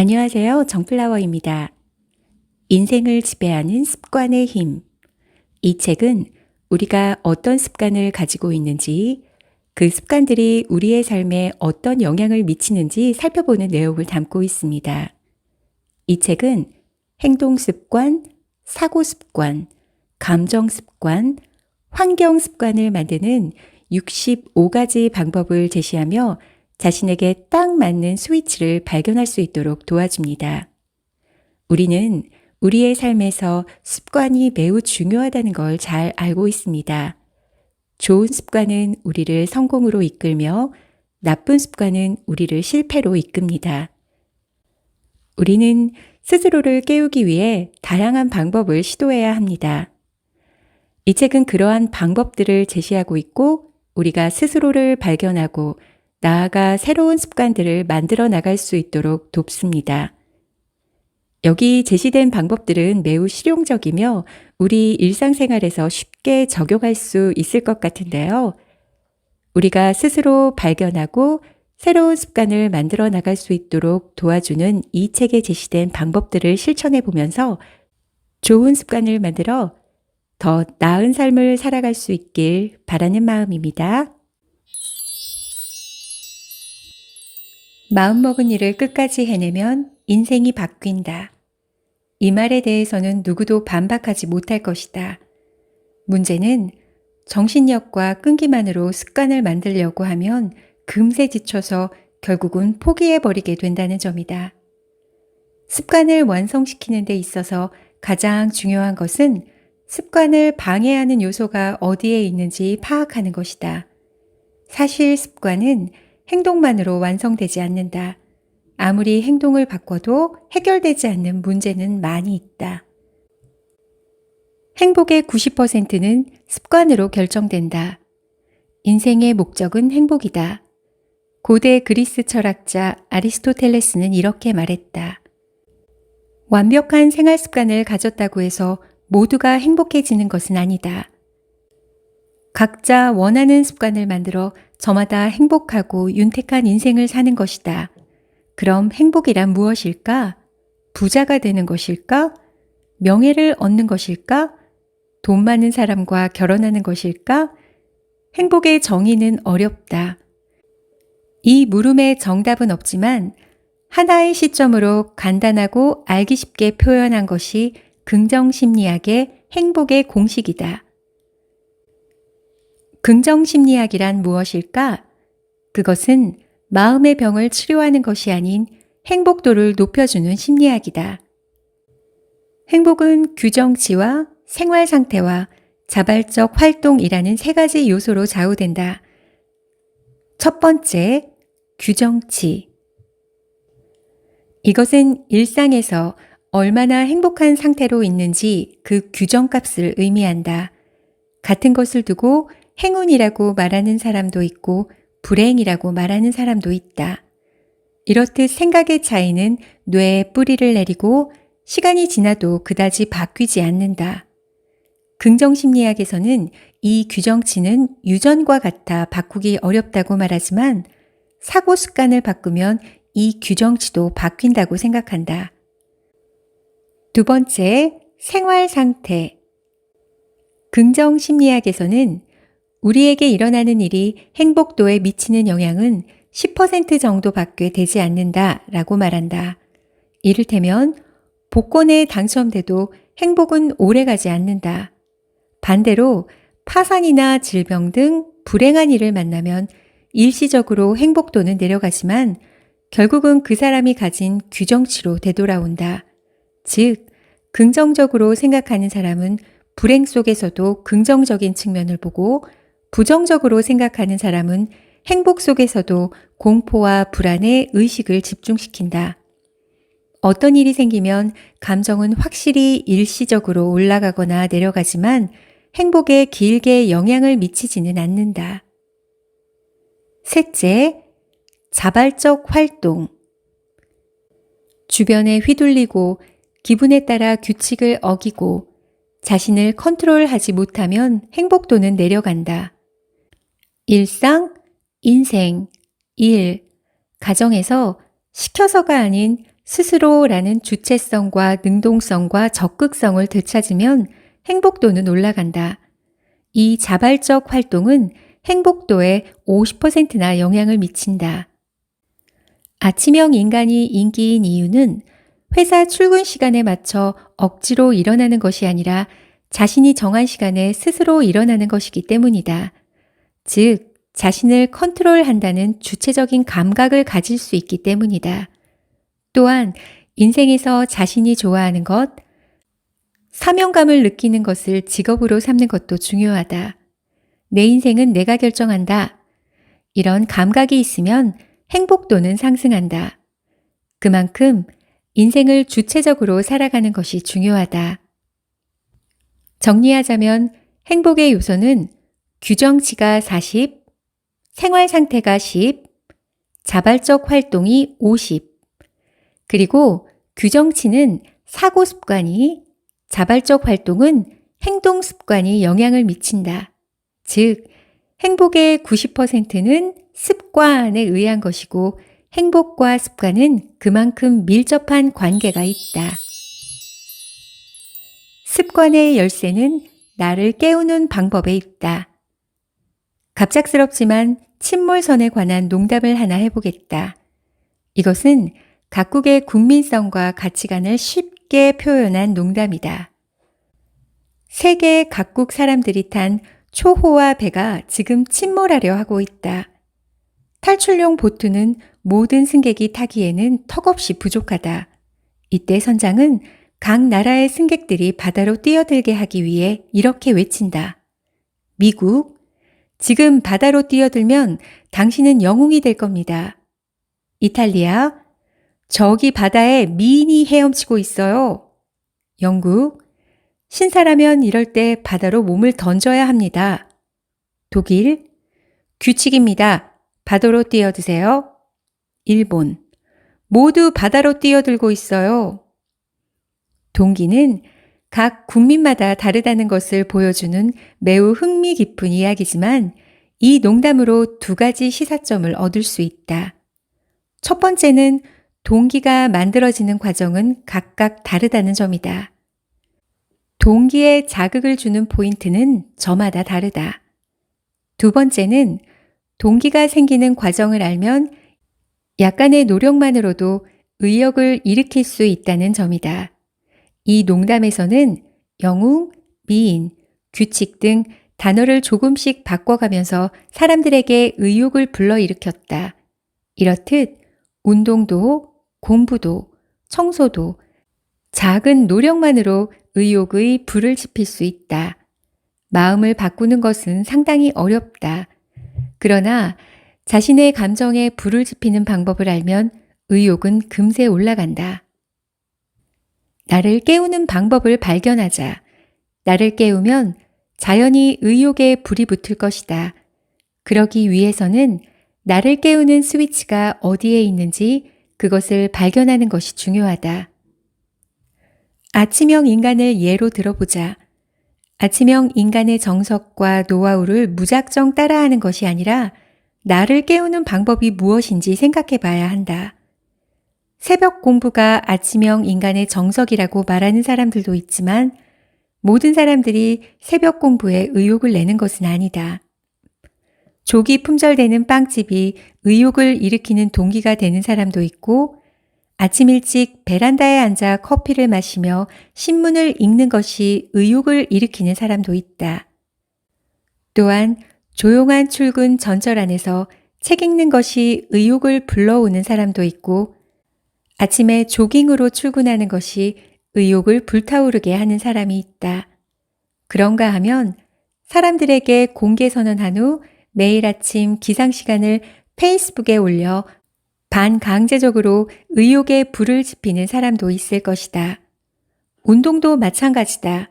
안녕하세요. 정플라워입니다. 인생을 지배하는 습관의 힘. 이 책은 우리가 어떤 습관을 가지고 있는지, 그 습관들이 우리의 삶에 어떤 영향을 미치는지 살펴보는 내용을 담고 있습니다. 이 책은 행동 습관, 사고 습관, 감정 습관, 환경 습관을 만드는 65가지 방법을 제시하며 자신에게 딱 맞는 스위치를 발견할 수 있도록 도와줍니다. 우리는 우리의 삶에서 습관이 매우 중요하다는 걸 잘 알고 있습니다. 좋은 습관은 우리를 성공으로 이끌며 나쁜 습관은 우리를 실패로 이끕니다. 우리는 스스로를 깨우기 위해 다양한 방법을 시도해야 합니다. 이 책은 그러한 방법들을 제시하고 있고 우리가 스스로를 발견하고 나아가 새로운 습관들을 만들어 나갈 수 있도록 돕습니다. 여기 제시된 방법들은 매우 실용적이며 우리 일상생활에서 쉽게 적용할 수 있을 것 같은데요. 우리가 스스로 발견하고 새로운 습관을 만들어 나갈 수 있도록 도와주는 이 책에 제시된 방법들을 실천해 보면서 좋은 습관을 만들어 더 나은 삶을 살아갈 수 있길 바라는 마음입니다. 마음먹은 일을 끝까지 해내면 인생이 바뀐다. 이 말에 대해서는 누구도 반박하지 못할 것이다. 문제는 정신력과 끈기만으로 습관을 만들려고 하면 금세 지쳐서 결국은 포기해버리게 된다는 점이다. 습관을 완성시키는 데 있어서 가장 중요한 것은 습관을 방해하는 요소가 어디에 있는지 파악하는 것이다. 사실 습관은 행동만으로 완성되지 않는다. 아무리 행동을 바꿔도 해결되지 않는 문제는 많이 있다. 행복의 90%는 습관으로 결정된다. 인생의 목적은 행복이다. 고대 그리스 철학자 아리스토텔레스는 이렇게 말했다. 완벽한 생활 습관을 가졌다고 해서 모두가 행복해지는 것은 아니다. 각자 원하는 습관을 만들어 저마다 행복하고 윤택한 인생을 사는 것이다. 그럼 행복이란 무엇일까? 부자가 되는 것일까? 명예를 얻는 것일까? 돈 많은 사람과 결혼하는 것일까? 행복의 정의는 어렵다. 이 물음의 정답은 없지만 하나의 시점으로 간단하고 알기 쉽게 표현한 것이 긍정심리학의 행복의 공식이다. 긍정심리학이란 무엇일까? 그것은 마음의 병을 치료하는 것이 아닌 행복도를 높여주는 심리학이다. 행복은 규정치와 생활 상태와 자발적 활동이라는 세 가지 요소로 좌우된다. 첫 번째, 규정치. 이것은 일상에서 얼마나 행복한 상태로 있는지 그 규정값을 의미한다. 같은 것을 두고 행운이라고 말하는 사람도 있고 불행이라고 말하는 사람도 있다. 이렇듯 생각의 차이는 뇌에 뿌리를 내리고 시간이 지나도 그다지 바뀌지 않는다. 긍정심리학에서는 이 규정치는 유전과 같아 바꾸기 어렵다고 말하지만 사고 습관을 바꾸면 이 규정치도 바뀐다고 생각한다. 두 번째, 생활 상태. 긍정심리학에서는 우리에게 일어나는 일이 행복도에 미치는 영향은 10% 정도밖에 되지 않는다라고 말한다. 이를테면 복권에 당첨돼도 행복은 오래가지 않는다. 반대로 파산이나 질병 등 불행한 일을 만나면 일시적으로 행복도는 내려가지만 결국은 그 사람이 가진 규정치로 되돌아온다. 즉, 긍정적으로 생각하는 사람은 불행 속에서도 긍정적인 측면을 보고 부정적으로 생각하는 사람은 행복 속에서도 공포와 불안에 의식을 집중시킨다. 어떤 일이 생기면 감정은 확실히 일시적으로 올라가거나 내려가지만 행복에 길게 영향을 미치지는 않는다. 셋째, 자발적 활동. 주변에 휘둘리고 기분에 따라 규칙을 어기고 자신을 컨트롤하지 못하면 행복도는 내려간다. 일상, 인생, 일, 가정에서 시켜서가 아닌 스스로라는 주체성과 능동성과 적극성을 되찾으면 행복도는 올라간다. 이 자발적 활동은 행복도에 50%나 영향을 미친다. 아침형 인간이 인기인 이유는 회사 출근 시간에 맞춰 억지로 일어나는 것이 아니라 자신이 정한 시간에 스스로 일어나는 것이기 때문이다. 즉, 자신을 컨트롤한다는 주체적인 감각을 가질 수 있기 때문이다. 또한 인생에서 자신이 좋아하는 것, 사명감을 느끼는 것을 직업으로 삼는 것도 중요하다. 내 인생은 내가 결정한다. 이런 감각이 있으면 행복도는 상승한다. 그만큼 인생을 주체적으로 살아가는 것이 중요하다. 정리하자면 행복의 요소는 규정치가 40, 생활 상태가 10, 자발적 활동이 50, 그리고 규정치는 사고 습관이, 자발적 활동은 행동 습관이 영향을 미친다. 즉, 행복의 90%는 습관에 의한 것이고 행복과 습관은 그만큼 밀접한 관계가 있다. 습관의 열쇠는 나를 깨우는 방법에 있다. 갑작스럽지만 침몰선에 관한 농담을 하나 해보겠다. 이것은 각국의 국민성과 가치관을 쉽게 표현한 농담이다. 세계 각국 사람들이 탄 초호화 배가 지금 침몰하려 하고 있다. 탈출용 보트는 모든 승객이 타기에는 턱없이 부족하다. 이때 선장은 각 나라의 승객들이 바다로 뛰어들게 하기 위해 이렇게 외친다. 미국, 지금 바다로 뛰어들면 당신은 영웅이 될 겁니다. 이탈리아, 저기 바다에 미인이 헤엄치고 있어요. 영국, 신사라면 이럴 때 바다로 몸을 던져야 합니다. 독일, 규칙입니다. 바다로 뛰어드세요. 일본, 모두 바다로 뛰어들고 있어요. 동기는 각 국민마다 다르다는 것을 보여주는 매우 흥미 깊은 이야기지만 이 농담으로 두 가지 시사점을 얻을 수 있다. 첫 번째는 동기가 만들어지는 과정은 각각 다르다는 점이다. 동기에 자극을 주는 포인트는 저마다 다르다. 두 번째는 동기가 생기는 과정을 알면 약간의 노력만으로도 의욕을 일으킬 수 있다는 점이다. 이 농담에서는 영웅, 미인, 규칙 등 단어를 조금씩 바꿔가면서 사람들에게 의욕을 불러일으켰다. 이렇듯 운동도, 공부도, 청소도 작은 노력만으로 의욕의 불을 지필 수 있다. 마음을 바꾸는 것은 상당히 어렵다. 그러나 자신의 감정에 불을 지피는 방법을 알면 의욕은 금세 올라간다. 나를 깨우는 방법을 발견하자. 나를 깨우면 자연히 의욕에 불이 붙을 것이다. 그러기 위해서는 나를 깨우는 스위치가 어디에 있는지 그것을 발견하는 것이 중요하다. 아침형 인간을 예로 들어보자. 아침형 인간의 정석과 노하우를 무작정 따라하는 것이 아니라 나를 깨우는 방법이 무엇인지 생각해 봐야 한다. 새벽 공부가 아침형 인간의 정석이라고 말하는 사람들도 있지만 모든 사람들이 새벽 공부에 의욕을 내는 것은 아니다. 조기 품절되는 빵집이 의욕을 일으키는 동기가 되는 사람도 있고 아침 일찍 베란다에 앉아 커피를 마시며 신문을 읽는 것이 의욕을 일으키는 사람도 있다. 또한 조용한 출근 전철 안에서 책 읽는 것이 의욕을 불러오는 사람도 있고 아침에 조깅으로 출근하는 것이 의욕을 불타오르게 하는 사람이 있다. 그런가 하면 사람들에게 공개 선언한 후 매일 아침 기상시간을 페이스북에 올려 반강제적으로 의욕에 불을 지피는 사람도 있을 것이다. 운동도 마찬가지다.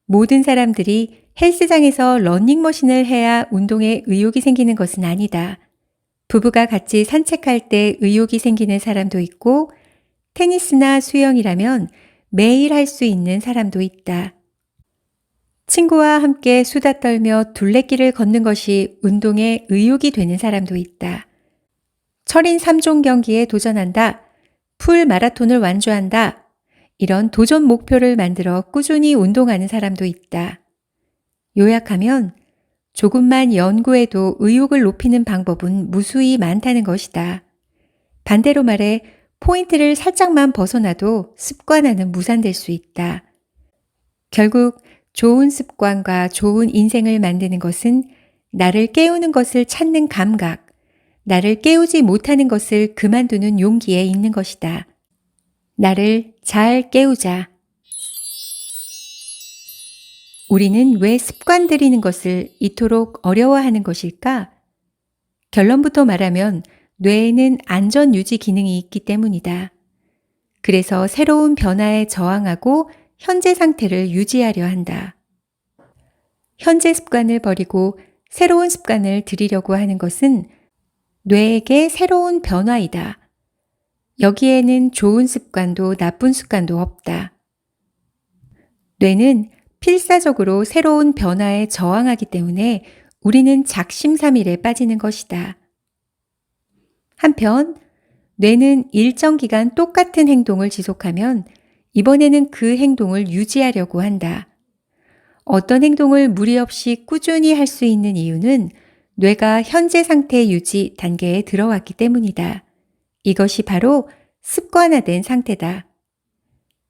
모든 사람들이 헬스장에서 러닝머신을 해야 운동에 의욕이 생기는 것은 아니다. 부부가 같이 산책할 때 의욕이 생기는 사람도 있고 테니스나 수영이라면 매일 할 수 있는 사람도 있다. 친구와 함께 수다 떨며 둘레길을 걷는 것이 운동에 의욕이 되는 사람도 있다. 철인 3종 경기에 도전한다. 풀 마라톤을 완주한다. 이런 도전 목표를 만들어 꾸준히 운동하는 사람도 있다. 요약하면 조금만 연구해도 의욕을 높이는 방법은 무수히 많다는 것이다. 반대로 말해 포인트를 살짝만 벗어나도 습관화는 무산될 수 있다. 결국 좋은 습관과 좋은 인생을 만드는 것은 나를 깨우는 것을 찾는 감각, 나를 깨우지 못하는 것을 그만두는 용기에 있는 것이다. 나를 잘 깨우자. 우리는 왜 습관 들이는 것을 이토록 어려워하는 것일까? 결론부터 말하면 뇌에는 안전 유지 기능이 있기 때문이다. 그래서 새로운 변화에 저항하고 현재 상태를 유지하려 한다. 현재 습관을 버리고 새로운 습관을 들이려고 하는 것은 뇌에게 새로운 변화이다. 여기에는 좋은 습관도 나쁜 습관도 없다. 뇌는 필사적으로 새로운 변화에 저항하기 때문에 우리는 작심삼일에 빠지는 것이다. 한편 뇌는 일정 기간 똑같은 행동을 지속하면 이번에는 그 행동을 유지하려고 한다. 어떤 행동을 무리 없이 꾸준히 할 수 있는 이유는 뇌가 현재 상태 유지 단계에 들어왔기 때문이다. 이것이 바로 습관화된 상태다.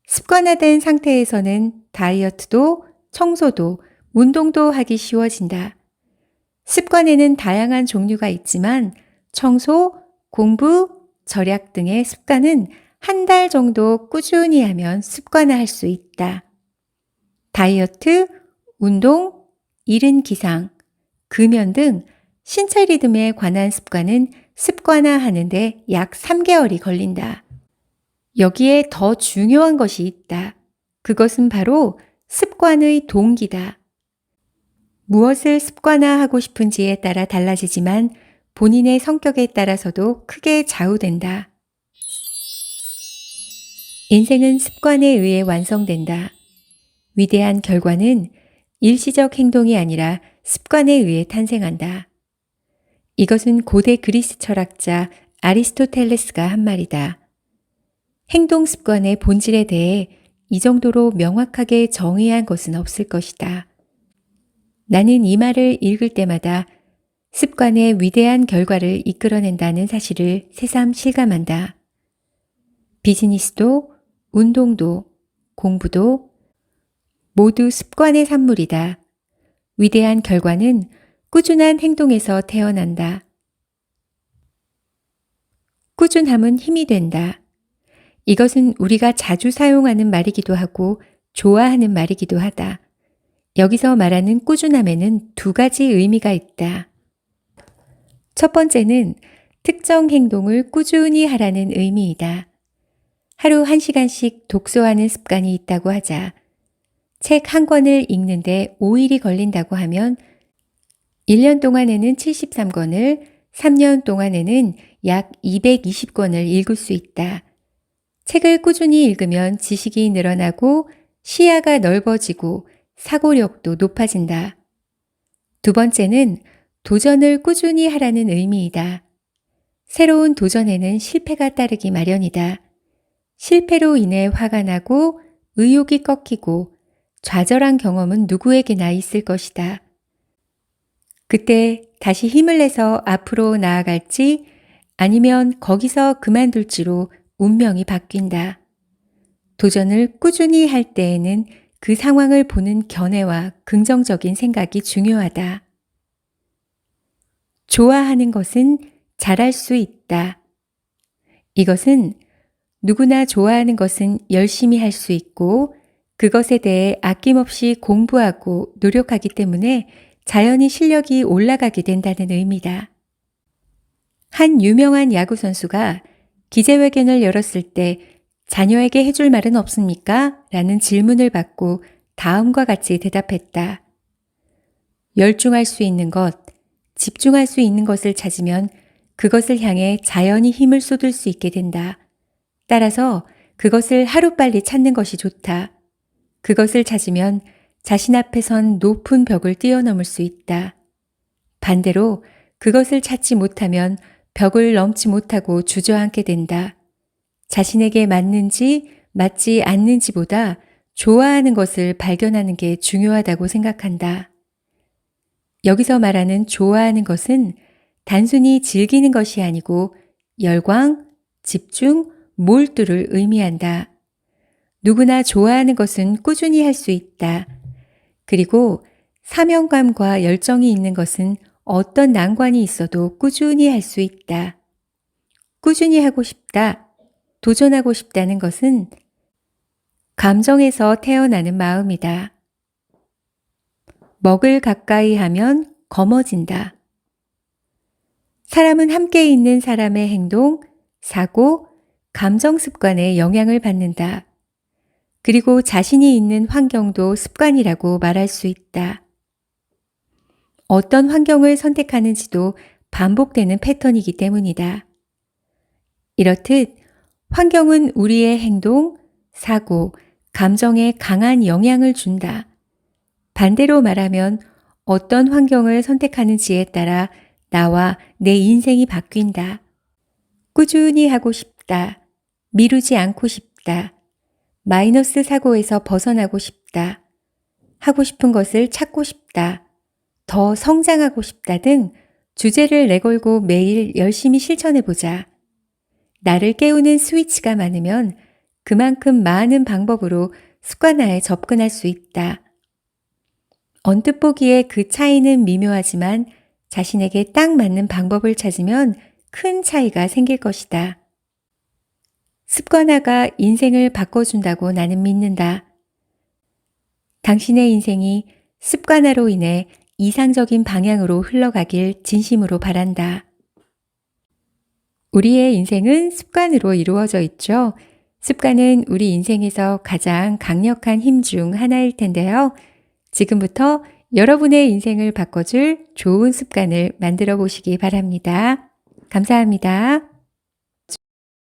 습관화된 상태에서는 다이어트도 청소도 운동도 하기 쉬워진다. 습관에는 다양한 종류가 있지만 청소, 공부, 절약 등의 습관은 한 달 정도 꾸준히 하면 습관화할 수 있다. 다이어트, 운동, 이른 기상, 금연 등 신체 리듬에 관한 습관은 습관화하는데 약 3개월이 걸린다. 여기에 더 중요한 것이 있다. 그것은 바로 습관의 동기다. 무엇을 습관화하고 싶은지에 따라 달라지지만 본인의 성격에 따라서도 크게 좌우된다. 인생은 습관에 의해 완성된다. 위대한 결과는 일시적 행동이 아니라 습관에 의해 탄생한다. 이것은 고대 그리스 철학자 아리스토텔레스가 한 말이다. 행동 습관의 본질에 대해 이 정도로 명확하게 정의한 것은 없을 것이다. 나는 이 말을 읽을 때마다 습관의 위대한 결과를 이끌어낸다는 사실을 새삼 실감한다. 비즈니스도, 운동도, 공부도 모두 습관의 산물이다. 위대한 결과는 꾸준한 행동에서 태어난다. 꾸준함은 힘이 된다. 이것은 우리가 자주 사용하는 말이기도 하고 좋아하는 말이기도 하다. 여기서 말하는 꾸준함에는 두 가지 의미가 있다. 첫 번째는 특정 행동을 꾸준히 하라는 의미이다. 하루 1시간씩 독서하는 습관이 있다고 하자. 책 한 권을 읽는데 5일이 걸린다고 하면 1년 동안에는 73권을, 3년 동안에는 약 220권을 읽을 수 있다. 책을 꾸준히 읽으면 지식이 늘어나고 시야가 넓어지고 사고력도 높아진다. 두 번째는 도전을 꾸준히 하라는 의미이다. 새로운 도전에는 실패가 따르기 마련이다. 실패로 인해 화가 나고 의욕이 꺾이고 좌절한 경험은 누구에게나 있을 것이다. 그때 다시 힘을 내서 앞으로 나아갈지 아니면 거기서 그만둘지로 운명이 바뀐다. 도전을 꾸준히 할 때에는 그 상황을 보는 견해와 긍정적인 생각이 중요하다. 좋아하는 것은 잘할 수 있다. 이것은 누구나 좋아하는 것은 열심히 할 수 있고 그것에 대해 아낌없이 공부하고 노력하기 때문에 자연히 실력이 올라가게 된다는 의미다. 한 유명한 야구 선수가 기자회견을 열었을 때 자녀에게 해줄 말은 없습니까? 라는 질문을 받고 다음과 같이 대답했다. 열중할 수 있는 것, 집중할 수 있는 것을 찾으면 그것을 향해 자연히 힘을 쏟을 수 있게 된다. 따라서 그것을 하루빨리 찾는 것이 좋다. 그것을 찾으면 자신 앞에 선 높은 벽을 뛰어넘을 수 있다. 반대로 그것을 찾지 못하면 벽을 넘지 못하고 주저앉게 된다. 자신에게 맞는지 맞지 않는지보다 좋아하는 것을 발견하는 게 중요하다고 생각한다. 여기서 말하는 좋아하는 것은 단순히 즐기는 것이 아니고 열광, 집중, 몰두를 의미한다. 누구나 좋아하는 것은 꾸준히 할 수 있다. 그리고 사명감과 열정이 있는 것은 어떤 난관이 있어도 꾸준히 할 수 있다. 꾸준히 하고 싶다, 도전하고 싶다는 것은 감정에서 태어나는 마음이다. 먹을 가까이 하면 검어진다. 사람은 함께 있는 사람의 행동, 사고, 감정 습관에 영향을 받는다. 그리고 자신이 있는 환경도 습관이라고 말할 수 있다. 어떤 환경을 선택하는지도 반복되는 패턴이기 때문이다. 이렇듯 환경은 우리의 행동, 사고, 감정에 강한 영향을 준다. 반대로 말하면 어떤 환경을 선택하는지에 따라 나와 내 인생이 바뀐다. 꾸준히 하고 싶다. 미루지 않고 싶다. 마이너스 사고에서 벗어나고 싶다. 하고 싶은 것을 찾고 싶다. 더 성장하고 싶다 등 주제를 내걸고 매일 열심히 실천해보자. 나를 깨우는 스위치가 많으면 그만큼 많은 방법으로 습관화에 접근할 수 있다. 언뜻 보기에 그 차이는 미묘하지만 자신에게 딱 맞는 방법을 찾으면 큰 차이가 생길 것이다. 습관화가 인생을 바꿔준다고 나는 믿는다. 당신의 인생이 습관화로 인해 이상적인 방향으로 흘러가길 진심으로 바란다. 우리의 인생은 습관으로 이루어져 있죠. 습관은 우리 인생에서 가장 강력한 힘 중 하나일 텐데요. 지금부터 여러분의 인생을 바꿔줄 좋은 습관을 만들어 보시기 바랍니다. 감사합니다.